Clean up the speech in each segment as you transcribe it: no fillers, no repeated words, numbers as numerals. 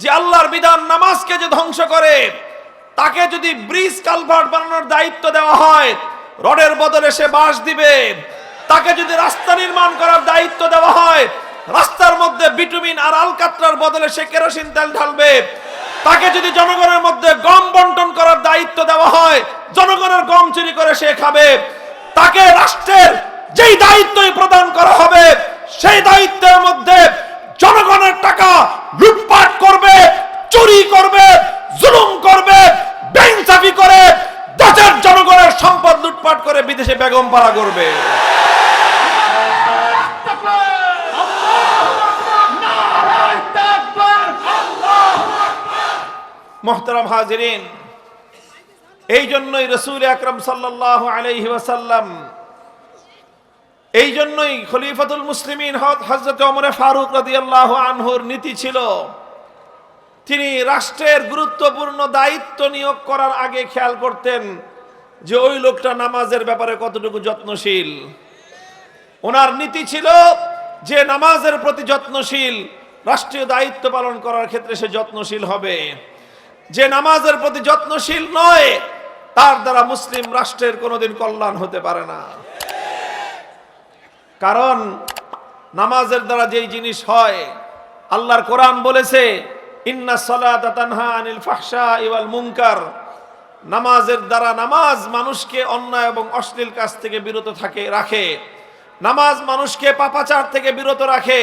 যে আল্লাহর বিধান নামাজকে যে ধ্বংস করে, তাকে যদি ব্রিজ কালভার্ট বানানোর দায়িত্ব দেওয়া হয়, রডের বদলে সে বাঁশ দিবে। তাকে যদি রাস্তা নির্মাণ করার দায়িত্ব দেওয়া হয়, রাস্তার মধ্যে বিটুমিন আর আলকাতরার বদলে সে কেরোসিন তেল ঢালবে। তাকে যদি জনগণের মধ্যে গম বন্টন করার দায়িত্ব দেওয়া হয়, জনগণের গম চুরি করে সে খাবে। তাকে রাষ্ট্রের যেই দায়িত্বই প্রদান করা হবে, সেই দায়িত্বের মধ্যে জনগণের টাকা লুটপাট করবে, চুরি করবে, জুলুম করবে, বেইনসাফি করে দেশের জনগণের সম্পদ লুটপাট করে বিদেশে বেগম পাড়া করবে। মুহতারাম হাজিরিন, এই জন্যই রাসূল আকরাম সাল্লাল্লাহু আলাইহি ওয়াসাল্লাম, এই জন্যই খলিফাতুল মুসলিমিন হযরত ওমর ফারুক রাদিয়াল্লাহু আনহুর নীতি ছিল, তিনি রাষ্ট্রের গুরুত্বপূর্ণ দায়িত্ব নিয়োগ করার আগে খেয়াল করতেন যে ওই লোকটা নামাজের ব্যাপারে কতটুকু যত্নশীল। ওনার নীতি ছিল যে নামাজের প্রতি যত্নশীল, রাষ্ট্রীয় দায়িত্ব পালন করার ক্ষেত্রে সে যত্নশীল হবে। যে নামাজের প্রতি যত্নশীল নয়, তার দ্বারা মুসলিম রাষ্ট্রের কোনোদিন কল্যাণ হতে পারে না। কারণ নামাজের দ্বারা যেই জিনিস হয়, আল্লাহর কোরআন বলেছে ইন্নাস সালাতা তানহা আনিল ফাহশাই ওয়াল মুনকার, নামাজের দ্বারা, নামাজ মানুষকে অন্যায় এবং অশ্লীল কাজ থেকে বিরত রাখে। নামাজ মানুষকে পাপাচার থেকে বিরত রাখে।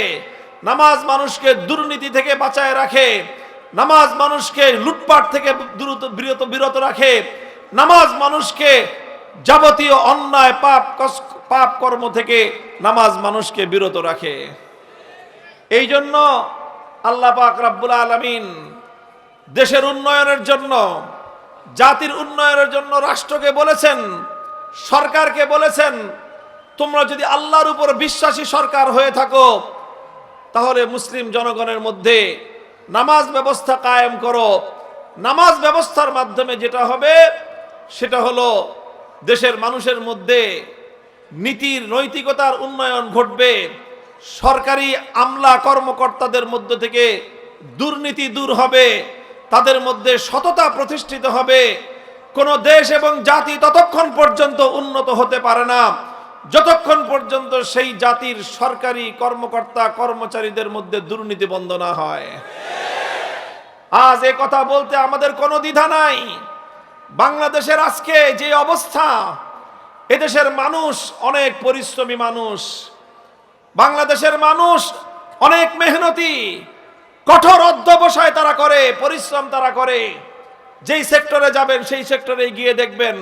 নামাজ মানুষকে দুর্নীতি থেকে বাঁচায় রাখে। নামাজ মানুষকে লুটপাট থেকে বিরত রাখে। নামাজ মানুষকে যাবতীয় অন্যায় পাপ কর্ম থেকে নামাজ মানুষকে বিরত রাখে। এই জন্য আল্লাহ পাক রব্বুল আলামিন দেশের উন্নয়নের জন্য, জাতির উন্নয়নের জন্য রাষ্ট্রকে বলেছেন, সরকারকে বলেছেন, তোমরা যদি আল্লাহর উপর বিশ্বাসী সরকার হয়ে থাকো, তাহলে মুসলিম জনগণের মধ্যে নামাজ ব্যবস্থা কায়েম করো। নামাজ ব্যবস্থার মাধ্যমে যেটা হবে সেটা হলো দেশের মানুষের মধ্যে নীতির, নৈতিকতার উন্নয়ন ঘটবে। সরকারি আমলা কর্মকর্তাদের মধ্য থেকে দুর্নীতি দূর হবে, তাদের মধ্যে সততা প্রতিষ্ঠিত হবে। কোন দেশ এবং জাতি ততক্ষণ পর্যন্ত উন্নত হতে পারে না যতক্ষণ পর্যন্ত সেই জাতির সরকারি কর্মকর্তা কর্মচারীদের মধ্যে দুর্নীতি বন্ধ না হয়। আজ এই কথা বলতে আমাদের কোনো দ্বিধা নাই। বাংলাদেশের আজকে যে অবস্থা, এদেশের মানুষ অনেক পরিশ্রমী মানুষ, বাংলাদেশের মানুষ অনেক মেহনতি, কঠোর অধ্যবসায় তারা করে, পরিশ্রম তারা করে। যেই সেক্টরে যাবেন সেই সেক্টরে গিয়ে দেখবেন,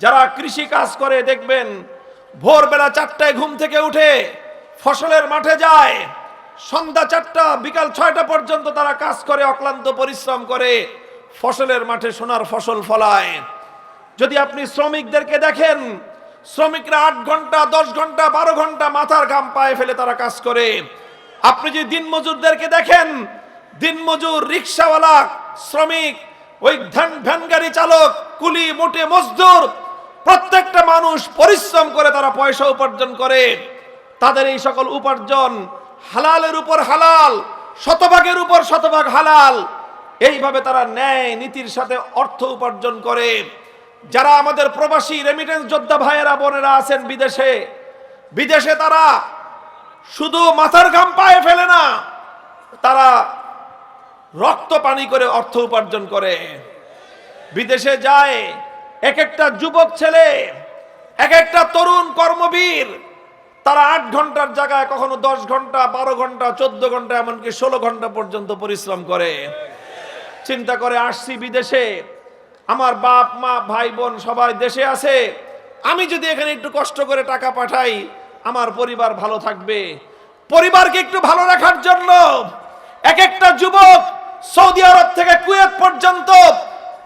যারা কৃষি কাজ করে দেখবেন ভোরবেলা 4টায় ঘুম থেকে উঠে ফসলের মাঠে যায়, সন্ধ্যা 4টা বিকাল 6টা পর্যন্ত তারা কাজ করে, অক্লান্ত পরিশ্রম করে ফসলের মাঠে সোনার ফসল ফলায়। যদি আপনি শ্রমিকদেরকে দেখেন, শ্রমিকরা 8 ঘন্টা 10 ঘন্টা 12 ঘন্টা মাথার ঘাম পায়ে ফেলে তারা কাজ করে। আপনি যদি দিনমজুরদেরকে দেখেন, দিনমজুর, রিক্সাওয়ালা, শ্রমিক, ওই ভ্যান গাড়ি চালক, কুলি, মোটে মজদুর, প্রত্যেকটা মানুষ পরিশ্রম করে তারা পয়সা উপার্জন করে। তাদের এই সকল উপার্জন হালালের উপর হালাল, শতভাগের উপর শতভাগ হালাল, এইভাবে তারা ন্যায় নীতির সাথে অর্থ উপার্জন করে। যারা আমাদের প্রবাসী রেমিটেন্স যোদ্ধা ভাইয়েরা বোনেরা আছেন বিদেশে তারা শুধু মাথার ঘাম পায়ে ফেলে না, তারা রক্ত পানি করে অর্থ উপার্জন করে। বিদেশে যায় এক একটা যুবক ছেলে, এক একটা তরুণ কর্মবীর, তারা 8 ঘন্টার জায়গায় কখনো 10 ঘন্টা 12 ঘন্টা 14 ঘন্টা এমনকি 16 ঘন্টা পর্যন্ত পরিশ্রম করে। চিন্তা করে আসছি বিদেশে, আমার বাপ মা ভাই বোন সবাই দেশে আছে, আমি যদি এখানে একটু কষ্ট করে টাকা পাঠাই আমার পরিবার ভালো থাকবে। পরিবারকে একটু ভালো রাখার জন্য এক একটা যুবক সৌদি আরব থেকে কুয়েত পর্যন্ত,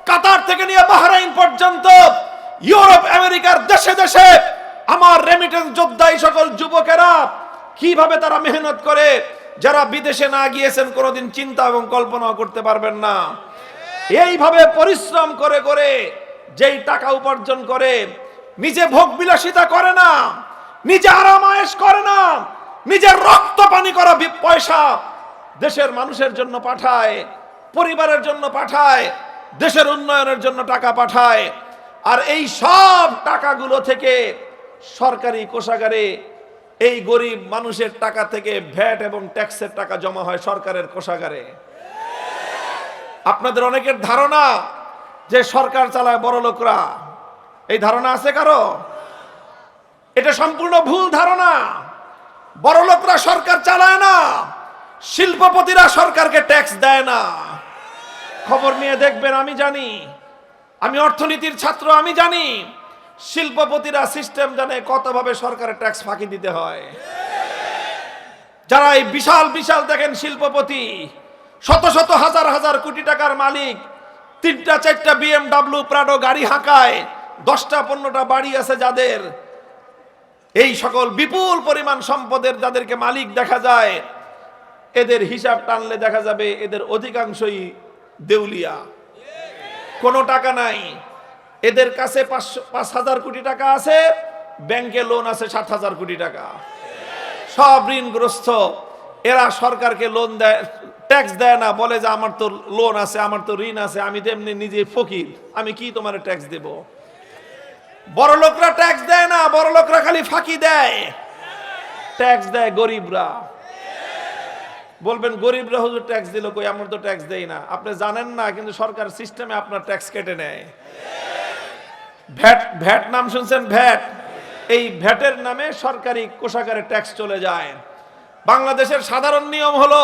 কাতার থেকে নিয়ে বাহরাইন পর্যন্ত, ইউরোপ আমেরিকার দেশে দেশে আমার রেমিটেন্স যোদ্ধা এই সকল যুবকেরা কিভাবে তারা মেহনত করে, যারা বিদেশে না গিয়েছেন কোনোদিন চিন্তা এবং কল্পনাও করতে পারবেন না। এইভাবে পরিশ্রম করে করে যেই টাকা উপার্জন করে, নিজে ভোগ বিলাসিতা করে না, নিজে আরাম আয়েশ করে না, নিজের রক্ত পানি করা পয়সা দেশের মানুষের জন্য পাঠায়, পরিবারের জন্য পাঠায়, দেশের উন্নয়নের জন্য টাকা পাঠায়। আর এই সব টাকাগুলো থেকে সরকারি কোষাগারে এই গরিব মানুষের টাকা থেকে ভ্যাট এবং ট্যাক্সের টাকা জমা হয় সরকারের কোষাগারে। আপনাদের অনেকের ধারণা যে সরকার চালায় বড় লোকরা, এই ধারণা আছে কারো? এটা সম্পূর্ণ ভুল ধারণা। বড় লোকরা সরকার চালায় না, শিল্পপতিরা সরকারকে ট্যাক্স দেয় না। খবর নিয়ে দেখবেন, আমি জানি, আমি অর্থনীতির ছাত্র, আমি জানি শিল্পপতিরা সিস্টেম জানে কতভাবে সরকারের ট্যাক্স ফাঁকি দিতে হয়। যারা এই বিশাল বিশাল দেখেন শিল্পপতি, শত শত হাজার হাজার কোটি টাকার মালিক, 3টা 4টা BMW প্রাডো গাড়ি হাঁকায়, 10টা 15টা বাড়ি আছে যাদের, এই সকল বিপুল পরিমাণ সম্পদের যাদেরকে মালিক দেখা যায়, এদের হিসাব টানলে দেখা যাবে এদের অধিকাংশই দেউলিয়া, কোনো টাকা নাই। এদের কাছে 5,000 কোটি টাকা আছে, ব্যাংকে লোন আছে 7,000 কোটি টাকা, সব ঋণগ্রস্ত। এরা সরকারকে লোন দেয়, ট্যাক্স দেয় না, বলে যে আমার তো লোন আছে, আমার তো ঋণ আছে, আমি তেমনি নিজে ফকির, আমি কি তোমার ট্যাক্স দেব? বড় লোকরা ট্যাক্স দেয় না, বড় লোকরা খালি ফাঁকি দেয়। ট্যাক্স দেয় গরিবরা। বলবেন গরিবরা হুজুর ট্যাক্স দিল কই, আমরা তো ট্যাক্স দেই না। আপনি জানেন না, কিন্তু সরকার সিস্টেমে আপনার ট্যাক্স কেটে নেয়। ভ্যাট নাম শুনছেন? ভ্যাট, এই ভ্যাটের নামে সরকারি কোষাগারে ট্যাক্স চলে যায়। বাংলাদেশের সাধারণ নিয়ম হলো,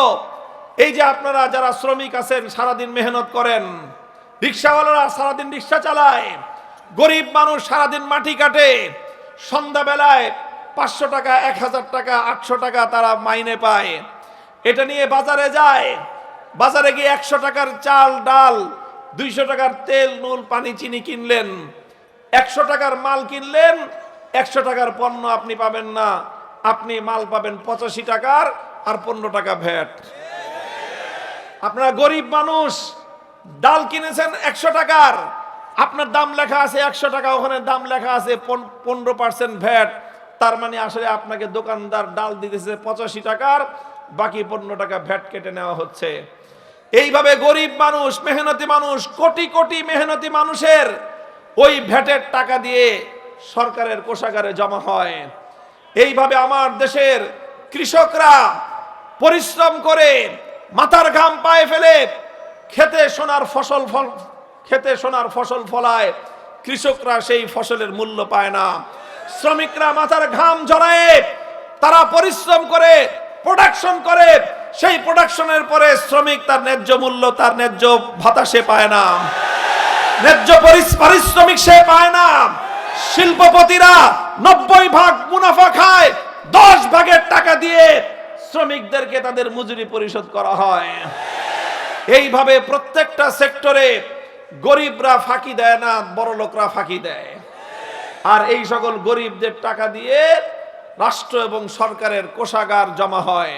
এই যে আপনারা যারা শ্রমিক আছেন, সারাদিন মেহনত করেন, রিক্সাওয়ালারা সারাদিন রিক্সা চালায়, গরিব মানুষ সারাদিন মাটি কাটে, সন্ধ্যাবেলায় 500 টাকা, 1000 টাকা, 800 টাকা তারা মাইনে পায়। এটা নিয়ে বাজারে যায়, বাজারে গিয়ে 100 টাকার চাল ডাল, 200 টাকার তেল নুন পানি চিনি কিনলেন, 100 টাকার মাল কিনলেন, 100 টাকার পণ্য আপনি পাবেন না, আপনি মাল পাবেন 85 টাকার, আর 15 টাকা ভ্যাট। আপনারা গরিব মানুষ, ডাল কিনেছেন 100 টাকার, আপনার দাম লেখা আছে 100 টাকা, ওখানে দাম লেখা আছে 15% ভ্যাট। তার মানে আসলে আপনাকে দোকানদার ডাল দিতেছে 85 টাকার, বাকি 15 টাকা ভ্যাট কেটে নেওয়া হচ্ছে। এইভাবে গরিব মানুষ, মেহনতি মানুষ, কোটি কোটি মেহনতি মানুষের ওই ভ্যাটের টাকা দিয়ে সরকারের কোষাগারে জমা হয়। এইভাবে আমার দেশের কৃষকরা পরিশ্রম করে মাথার ঘাম পায়ে ফেলে খেতে সোনার ফসল ফলায়, কৃষকরা সেই ফসলের মূল্য পায় না। শ্রমিকরা মাথার ঘাম ঝরায়, তারা পরিশ্রম করে প্রোডাকশন করে, সেই প্রোডাকশনের পরে শ্রমিক তার ন্যায্য মূল্য, তার ন্যায্য ভাতা সে পায় না, ন্যায্য পারিশ্রমিক সে পায় না। শিল্পপতিরা 90 ভাগ মুনাফা খায়, 10 ভাগের টাকা দিয়ে শ্রমিকদেরকে তাদের মজুরি পরিশোধ করা হয়। এইভাবে প্রত্যেকটা সেক্টরে গরিবরা ফাঁকি দেয় না, বড় লোকরা ফাঁকি দেয়। আর এই সকল গরিবদের টাকা দিয়ে রাষ্ট্র এবং সরকারের কোষাগার জমা হয়।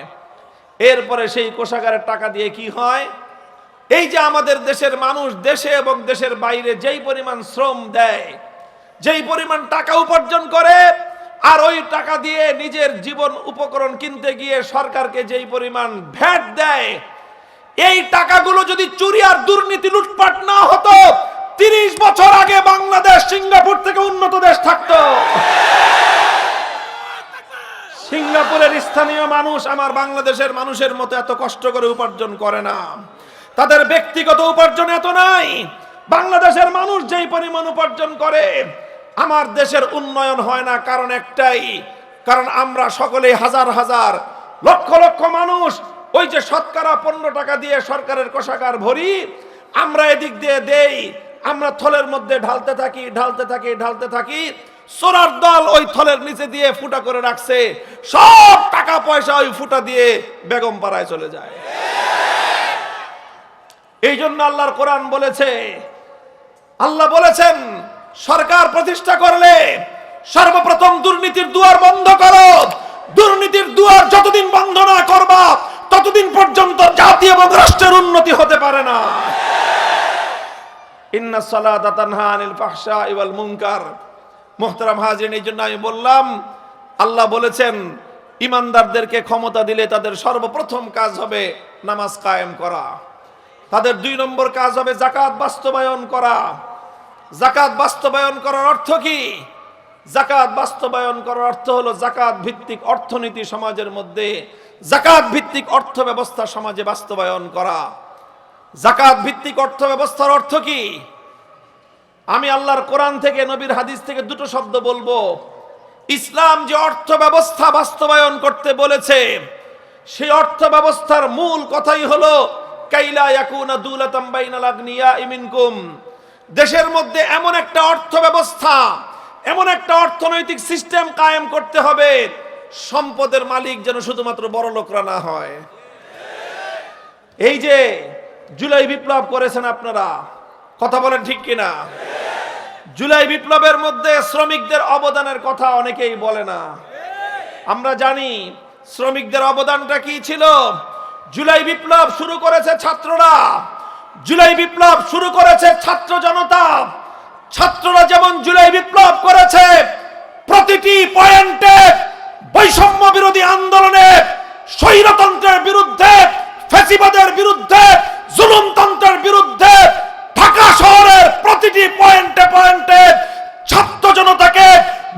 এরপরে সেই কোষাগারের টাকা দিয়ে কি হয়? এই যে আমাদের দেশের মানুষ দেশে এবং দেশের বাইরে যেই পরিমাণ শ্রম দেয়, যেই পরিমাণ টাকা উপার্জন করে, আর ওই টাকা দিয়ে নিজের জীবন উপকরণ কিনতে গিয়ে সরকারকে যেই পরিমাণ ভ্যাট দেয়, এই টাকাগুলো যদি চুরি আর দুর্নীতি লুটপাট না হতো, 30 বছর আগে বাংলাদেশ সিঙ্গাপুর থেকে উন্নত দেশ থাকতো। সিঙ্গাপুরের স্থানীয় মানুষ আমার বাংলাদেশের মানুষের মতো এত কষ্ট করে উপার্জন করে না, তাদের ব্যক্তিগত উপার্জন এত নাই। বাংলাদেশের মানুষ যেই পরিমাণ উপার্জন করে, আমার দেশের উন্নয়ন হয় না। কারণ একটাই, কারণ আমরা সকলে হাজার হাজার লক্ষ লক্ষ মানুষ ওই যে শতকরা 15 টাকা দিয়ে সরকারের কোষাগার ভরি, আমরা এদিক দিয়ে দেই, আমরা থলের মধ্যে ঢালতে থাকি। সোনার দল ওই থলের নিচে দিয়ে ফুটা করে রাখছে, সব টাকা পয়সা ওই ফুটা দিয়ে বেগম পাড়ায় চলে যায়। এই জন্য আল্লাহর কোরআন বলেছে, আল্লাহ বলেছেন সরকার প্রতিষ্ঠা করলে সর্বপ্রথম দুর্নীতির দুয়ার বন্ধ করো। দুর্নীতির দুয়ার যতদিন বন্ধ না করবা, ততদিন পর্যন্ত জাতি এবং রাষ্ট্রের উন্নতি হতে পারে না। ইন্নাস সালাতা তানহা আনিল ফাহশাই ওয়াল মুনকার। মুহতারাম হাজিরিন, এই জন্য আমি বললাম, আল্লাহ বলেছেন ইমানদারদেরকে ক্ষমতা দিলে তাদের সর্বপ্রথম কাজ হবে নামাজ কায়েম করা। তাদের 2 নম্বর কাজ হবে যাকাত বাস্তবায়ন করা। যাকাত বাস্তবায়ন করার অর্থ কি? যাকাত বাস্তবায়ন করার অর্থ হলো যাকাত ভিত্তিক অর্থনীতি সমাজের মধ্যে, যাকাত ভিত্তিক অর্থ ব্যবস্থা সমাজে বাস্তবায়ন করা। যাকাত ভিত্তিক অর্থ ব্যবস্থার অর্থ কি? আমি আল্লাহর কোরআন থেকে নবীর হাদিস থেকে 2টো শব্দ বলবো। ইসলাম যে অর্থ ব্যবস্থা বাস্তবায়ন করতে বলেছে, সেই অর্থ ব্যবস্থার মূল কথাই হলো কাইলা ইয়াকুনা দুলাতাম বাইনাল আগনিয়াই মিনকুম। দেশের মধ্যে এমন একটা অর্থ ব্যবস্থা, এমন একটা অর্থনৈতিক সিস্টেম কায়েম করতে হবে, সম্পদের মালিক যেন শুধুমাত্র বড় লোকরা না হয়। এই যে জুলাই বিপ্লব করেছেন আপনারা, কথা বলেন ঠিক কিনা? জুলাই বিপ্লবের মধ্যে শ্রমিকদের অবদানের কথা অনেকেই বলে না। আমরা জানি শ্রমিকদের অবদানটা কি ছিল। জুলাই বিপ্লব শুরু করেছে ছাত্ররা, জুলাই বিপ্লব শুরু করেছে ছাত্র জনতা। ছাত্ররা যেমন জুলাই বিপ্লব করেছে, প্রতিটি পয়েন্টে বৈষম্য বিরোধী আন্দোলনে, স্বৈরতন্ত্রের বিরুদ্ধে, ফ্যাসিবাদের বিরুদ্ধে, জুলুমতন্ত্রের বিরুদ্ধে ঢাকা শহরের প্রতিটি পয়েন্টে পয়েন্টে ছাত্র জনতাকে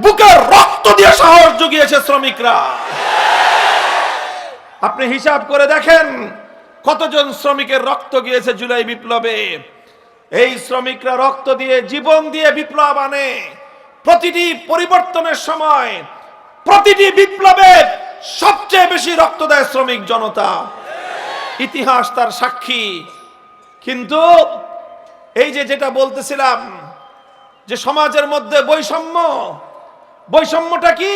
বুকের রক্ত দিয়ে সাহস জুগিয়েছে শ্রমিকরা। আপনি হিসাব করে দেখেন কতজন শ্রমিকের রক্ত গিয়েছে জুলাই বিপ্লবে। এই শ্রমিকরা রক্ত দিয়ে, জীবন দিয়ে বিপ্লব আনে। প্রতিটি পরিবর্তনের সময়, প্রতিটি বিপ্লবে সবচেয়ে বেশি রক্ত দেয় শ্রমিক জনতা। ইতিহাস তার সাক্ষী। কিন্তু এই যে যেটা বলতেছিলাম, যে সমাজের মধ্যে বৈষম্য, বৈষম্যটা কি?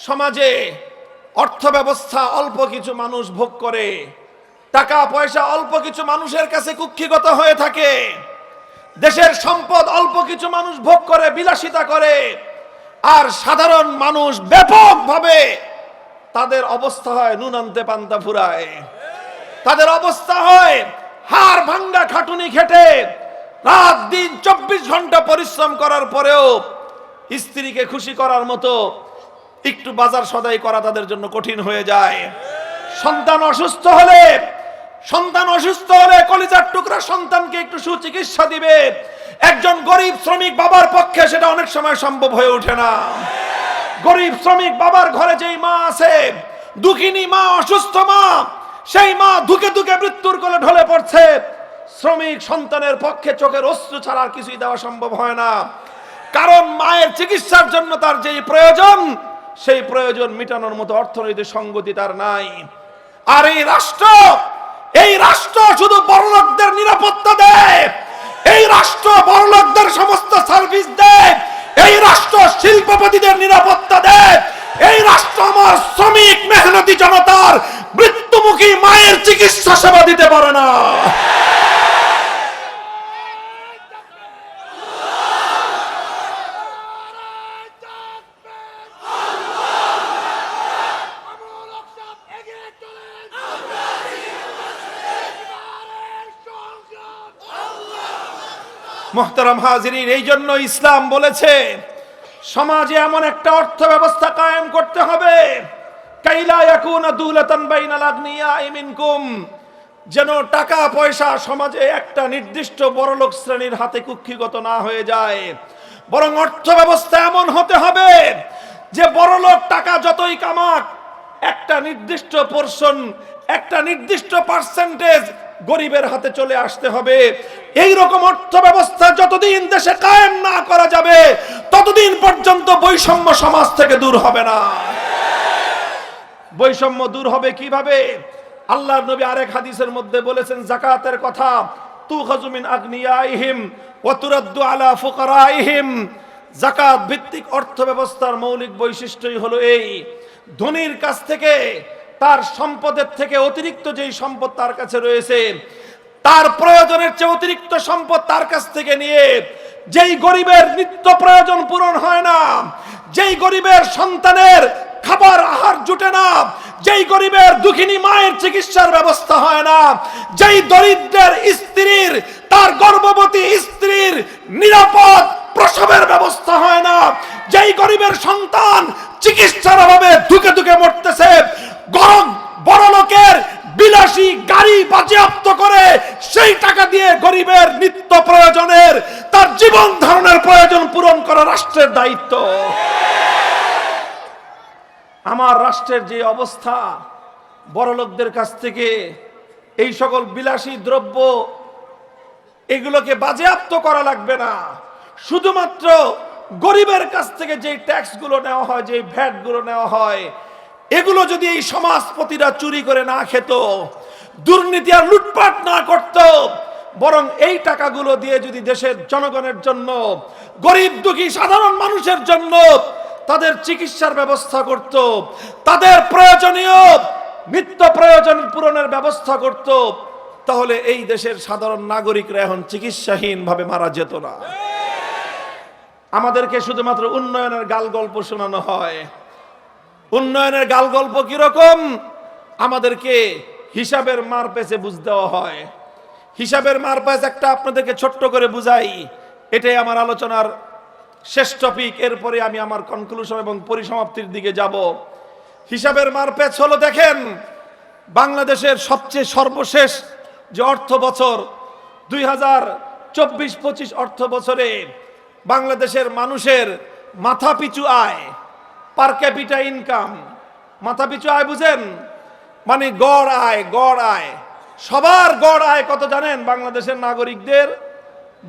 সমাজে অর্থ ব্যবস্থা অল্প কিছু মানুষ ভোগ করে, টাকা পয়সা অল্প কিছু মানুষের কাছে কুক্ষিগত হয়ে থাকে, দেশের সম্পদ অল্প কিছু মানুষ ভোগ করে, বিলাসিতা করে, আর সাধারণ মানুষ ব্যাপকভাবে তাদের অবস্থা হয় নুন আনতে পান্তা ফুরায়। তাদের অবস্থা হয় হাড় ভাঙ্গা খাটুনি খেটে রাত দিন 24 ঘন্টা পরিশ্রম করার পরেও স্ত্রীকে খুশি করার মতো একটু বাজার সদাই করা তাদের জন্য কঠিন হয়ে যায়। সন্তান অসুস্থ হলে কলিজার টুকরা সন্তানকে একটু সুচিকিৎসা দিবে, একজন গরিব শ্রমিক বাবার পক্ষে সেটা অনেক সময় সম্ভব হয়ে ওঠে না। গরিব শ্রমিক বাবার ঘরে যেই মা আছে, দুঃখিনী মা, অসুস্থ মা, সেই মা ধুকে ধুকে মৃত্যুর কোলে ঢলে পড়ছে। শ্রমিক সন্তানের পক্ষে চোখের অশ্রু ছাড়া আর কিছুই দেওয়া সম্ভব হয় না, কারণ মায়ের চিকিৎসার জন্য তার যেই প্রয়োজন, সেই প্রয়োজন মেটানোর মতো অর্থনৈতিক সঙ্গতি তার নাই। আর এই রাষ্ট্র শুধু বড়লোকদের নিরাপত্তা দেয়, এই রাষ্ট্র বড়লোকদের সমস্ত সার্ভিস দেয়, এই রাষ্ট্র শিল্পপতিদের নিরাপত্তা দেয়, এই রাষ্ট্র আমার শ্রমিক মেহনতি জনতার মৃত্যুমুখী মায়ের চিকিৎসা সেবা দিতে পারে না। মুহতারাম হাজিরিন, এই জন্য ইসলাম বলেছে সমাজে এমন একটা অর্থ ব্যবস্থা কায়েম করতে হবে, কাইলা ইয়াকুনা দুলাতান বাইনাল আগনিয়াই মিনকুম, যেন টাকা পয়সা সমাজে একটা নির্দিষ্ট বড়লোক শ্রেণীর হাতে কুক্ষিগত না হয়ে যায়। বরং অর্থ ব্যবস্থা এমন হতে হবে যে বড়লোক টাকা যতই কামাক, একটা নির্দিষ্ট পোরশন, একটা নির্দিষ্ট পার্সেন্টেজ গরিবের হাতে চলে আসতে হবে। এই রকম অর্থ ব্যবস্থা যতদিন দেশে কায়েম না করা যাবে, ততদিন পর্যন্ত বৈষম্য সমাজ থেকে দূর হবে না। বৈষম্য দূর হবে কিভাবে? আল্লাহর নবী আরেক হাদিসের মধ্যে বলেছেন যাকাতের কথা, তুখাযু মিন আগনিয়াইহিম ওয়া তুরাদ্দু আলা ফুকারাইহিম। যাকাত ভিত্তিক অর্থ ব্যবস্থার মৌলিক বৈশিষ্ট্যই হলো এই, ধনীর কাছ থেকে, তার সম্পদের থেকে অতিরিক্ত যেই সম্পদ তার কাছে রয়েছে, তার প্রয়োজনের চেয়ে অতিরিক্ত সম্পদ তার কাছ থেকে নিয়ে, যেই গরিবের নিত্য প্রয়োজন পূরণ হয় না, যেই গরিবের সন্তানের খাবার আহার জুটে না, যেই গরিবের দুঃখিনী মায়ের চিকিৎসার ব্যবস্থা হয় না, যেই দরিদ্রের স্ত্রীর, তার গর্ভবতী স্ত্রীর নিরাপদ প্রসবের ব্যবস্থা হয় না, যেই গরিবের সন্তান চিকিৎসার অভাবে ধুকে ধুকে মরতেছে, বড় লোকের বিলাসী গাড়ি বাজেয়াপ্ত করে সেই টাকা দিয়ে গরিবের নিত্য প্রয়োজনের, তার জীবন ধারণের প্রয়োজন পূরণ করা রাষ্ট্রের দায়িত্ব। আমার রাষ্ট্রের যে অবস্থা, বড়লোকদের কাছ থেকে এই সকল বিলাসী দ্রব্য এগুলোকে বাজেয়াপ্ত করা লাগবে না, শুধুমাত্র গরিবের কাছ থেকে যে ট্যাক্সগুলো নেওয়া হয়, যে ভ্যাটগুলো নেওয়া হয়, এগুলো যদি এই সমাজপতিরা চুরি করে না খেত, দুর্নীতি আর লুটপাট না করত, বরং এই টাকাগুলো দিয়ে যদি দেশের জনগণের জন্য, গরিব দুঃখী সাধারণ মানুষের জন্য তাদের চিকিৎসার ব্যবস্থা করত, তাদের প্রয়োজনীয় নিত্য প্রয়োজন পূরণের ব্যবস্থা করত, তাহলে এই দেশের সাধারণ নাগরিকরা এখন চিকিৎসাহীন ভাবে মারা যেত না। আমাদেরকে শুধুমাত্র উন্নয়নের গাল গল্প শোনানো হয়। উন্নয়নের গাল গল্প কিরকম? আমাদেরকে হিসাবের মার পেছে বুঝ দেওয়া হয়। হিসাবের মার পেছে একটা আপনাদেরকে ছোট্ট করে বুঝাই, এটাই আমার আলোচনার শেষ টপিক। এরপরে আমি আমার কনক্লুশন এবং পরিসমাপ্তির দিকে যাব। হিসাবের মার পেছ হলো, দেখেন বাংলাদেশের সবচেয়ে সর্বশেষ যে অর্থ বছর 2024-25 অর্থ বছরে বাংলাদেশের মানুষের মাথাপিছু আয়, পার ক্যাপিটা ইনকাম, মাথাপিছু আয় বুঝেন, মানে গড় আয়, গড় আয়, সবার গড় আয় কত জানেন?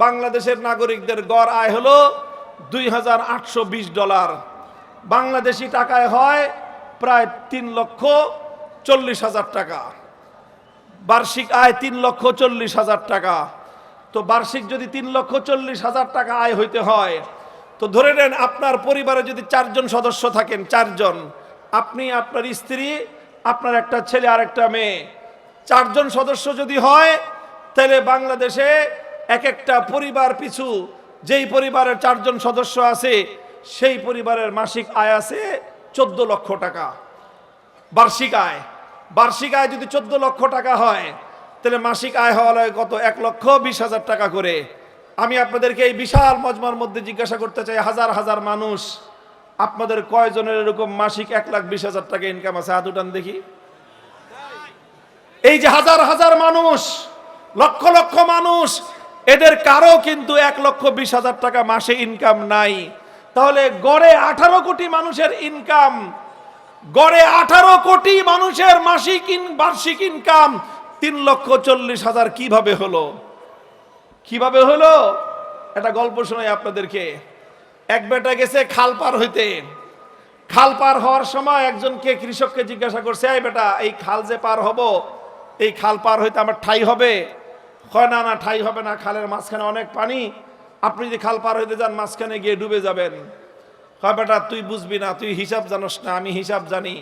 বাংলাদেশের নাগরিকদের গড় আয় হলো $2,820। বাংলাদেশি টাকায় হয় প্রায় 3,40,000 টাকা। বার্ষিক আয় 3,40,000 টাকা। তো বার্ষিক যদি 3,40,000 টাকা আয় হইতে হয়, তো ধরে নেন আপনার পরিবারে যদি 4 জন সদস্য থাকেন, 4 জন, আপনি, আপনার স্ত্রী, আপনার একটা ছেলে আর একটা মেয়ে, 4 জন সদস্য যদি হয়, তাহলে বাংলাদেশে এক একটা পরিবার পিছু, যেই পরিবারের 4 জন সদস্য আছে, সেই পরিবারের মাসিক আয় আছে 14 লক্ষ টাকা। বার্ষিক আয় যদি 14 লক্ষ টাকা হয়, তাহলে মাসিক আয় হওয়া লাগে কত? 1,20,000 টাকা করে। আমি আপনাদেরকে এই বিশাল মজমার মধ্যে জিজ্ঞাসা করতে চাই, হাজার হাজার মানুষ, আপনাদের কয়জনের এরকম মাসিক 1,20,000 টাকা ইনকাম আছে? হাত উঠান দেখি। এই যে হাজার হাজার মানুষ, লক্ষ লক্ষ মানুষ, এদের কারো কিন্তু 1,20,000 টাকা মাসে ইনকাম নাই। তাহলে গড়ে 18 কোটি মানুষের ইনকাম, গড়ে 18 কোটি মানুষের বার্ষিক ইনকাম 3,40,000 কিভাবে হলো? একটা গল্প শোনাই আপনাদেরকে। এক বেটা গেছে খাল পার হইতে। খাল পার হওয়ার সময় একজনকে, কৃষককে জিজ্ঞাসা করছে, এই বেটা, এই খাল যে পার হব, এই খাল পার হইতে আমার ঠাই হবে? কয় না, না ঠাই হবে না, খালের মাঝখানে অনেক পানি, আপনি যদি খাল পার হইতে যান মাঝখানে গিয়ে ডুবে যাবেন। কয় বেটা, তুই বুঝবি না, তুই হিসাব জানোস না, আমি হিসাব জানি,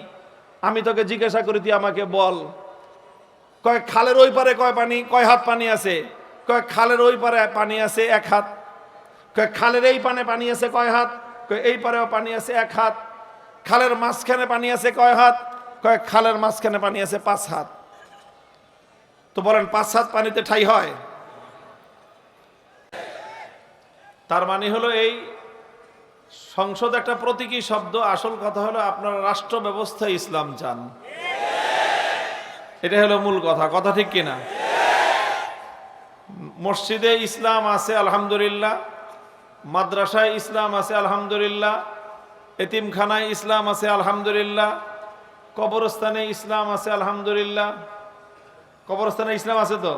আমি তোকে জিজ্ঞাসা করি, তুই আমাকে বল। কয় খালের ওই পারে কয় হাত পানি আছে? কয় খালের ওই পারে পানি আছে 1 হাত। কয় খালের এই পানে পানি আছে কয় হাত? কয় এই পারেও পানি আছে 1 হাত। খালের মাঝখানে পানি আছে কয় হাত? কয় খালের মাঝখানে পানি আছে 5 হাত। তো বলেন 5 হাত পানিতে ঠাই হয়? তার মানে হলো, এই সংসদ একটা প্রতীকী শব্দ, আসল কথা হলো আপনারা রাষ্ট্র ব্যবস্থায় ইসলাম চান, এটা হলো মূল কথা। কথা ঠিক কিনা? মসজিদে ইসলাম আছে আলহামদুলিল্লাহ, মাদ্রাসায় ইসলাম আছে আলহামদুলিল্লাহ, এতিমখানায় ইসলাম আছে আলহামদুলিল্লাহ, কবরস্থানে ইসলাম আছে আলহামদুলিল্লাহ। কবরস্থানে ইসলাম আছে তো?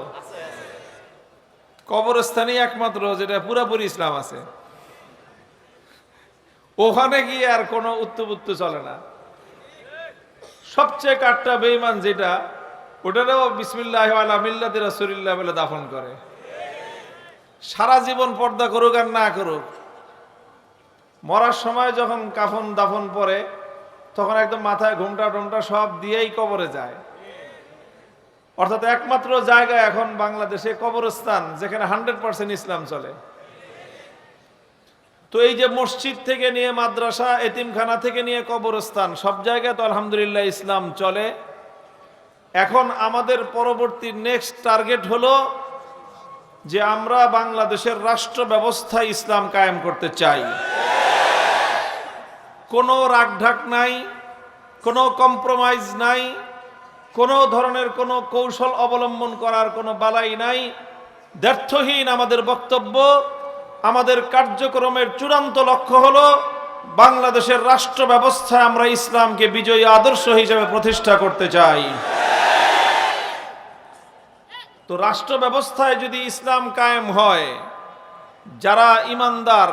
কবরস্থানেই একমাত্র যেটা পুরাপুরি ইসলাম আছে, ওখানে গিয়ে আর কোনো উত্তু চলে না। সবচেয়ে কাটটা বেঈমান যেটা, ওটারও বিসমিল্লাহ আলা মিল্লাতি রাসূলিল্লাহ বলে দাফন করে। সারা জীবন পর্দা করুক আর না করুক, মরার সময় যখন কাফন দাফন পরে, তখন একদম মাথায় ঘোমটা টোমটা সব দিয়েই কবরে যায়। অর্থাৎ একমাত্র জায়গা এখন বাংলাদেশে কবরস্থান যেখানে 100% ইসলাম চলে। তো এই যে মসজিদ থেকে নিয়ে মাদ্রাসা, এতিমখানা থেকে নিয়ে কবরস্থান, সব জায়গায় তো আলহামদুলিল্লাহ ইসলাম চলে। এখন আমাদের পরবর্তী নেক্সট টার্গেট হলো যে আমরা বাংলাদেশের রাষ্ট্র ব্যবস্থায় ইসলাম কায়েম করতে চাই। কোনো রাগঢাক নাই, কোনো কম্প্রোমাইজ নাই, কোনো ধরনের কোনো কৌশল অবলম্বন করার কোনো বালাই নাই। দ্ব্যর্থহীন আমাদের বক্তব্য, আমাদের কার্যক্রমের চূড়ান্ত লক্ষ্য হলো বাংলাদেশের রাষ্ট্র ব্যবস্থায় আমরা ইসলামকে বিজয়ী আদর্শ হিসেবে প্রতিষ্ঠা করতে চাই। তো রাষ্ট্র ব্যবস্থায় যদি ইসলাম কায়েম হয়, যারা ইমানদার